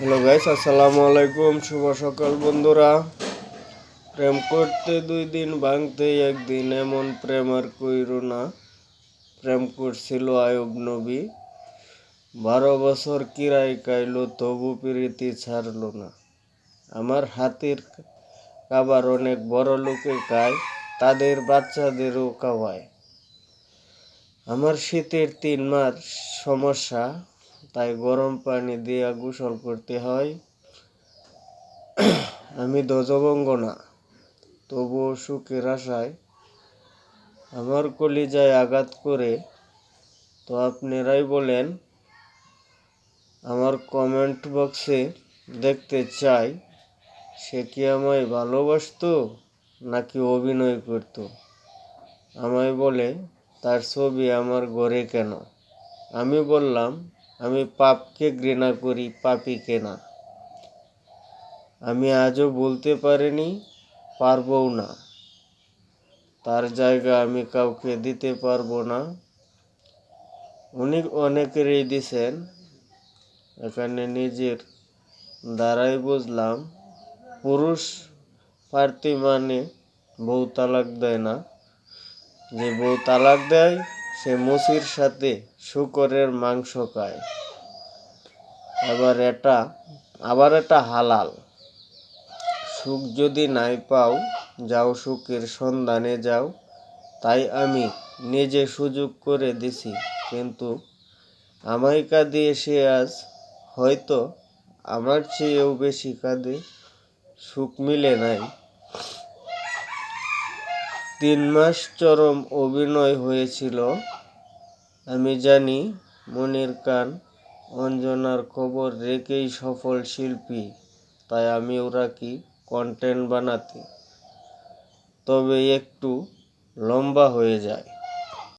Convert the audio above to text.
Hello guys, আসসালামু আলাইকুম। শুভ সকাল বন্ধুরা। প্রেম করতে 2 দিন, ভাঙতে একদিন, এমন প্রেম আর কইরো না। প্রেম করছিল আয়ুব নবী, 12 বছর কিরায় কাইলো, তবু প্রীতি ছাড়লো না। আমার হাতের খাবার অনেক বড় লোকে খায়, তাদের বাচ্চাদেরও খাওয়ায়। আমার শীতের 3 মাস সমস্যা, তাই গরম পানি দিয়ে গোসল করতে হয়। আমি ধ্বজভঙ্গ না, তবুও সুখের আশায় আমার কলিজায় আঘাত করে। তো আপনারাই বলেন, আমার কমেন্ট বক্সে দেখতে চাই সে কি আমায় ভালোবাসতো নাকি অভিনয় করত। আমায় বলে তার ছবি আমার ঘরে কেন। আমি বললাম, আমি পাপকে ঘৃণা করি, পাপীকে না। আমি আজও বলতে পারিনি, পারবও না। তার জায়গা আমি কাউকে দিতে পারবো না। উনি অনেকেরই দিছেন, এখানে নিজের দ্বারাই বুঝলাম পুরুষ প্রার্থী মানে বউ তালাক দেয় না। যে বউ তালাক দেয় সে মুচির সাথে শূকরের মাংস খায়। আবার এটা হালাল। সুখ যদি নাই পাও, যাও সুখের সন্ধানে যাও। তাই আমি নিজে সুযোগ করে দিছি, কিন্তু আমায় কাঁদিয়ে সে আজ হয়তো আমার চেয়েও বেশি কাঁদে। সুখ মিলে নাই। 3 মাস চরম অভিনয় হয়েছিল। আমি জানি মনির খান অঞ্জনার খবর রেখেই সফল শিল্পী, তাই আমিও রাখি কন্টেন্ট বানাতে, তবে একটু লম্বা হয়ে যায়।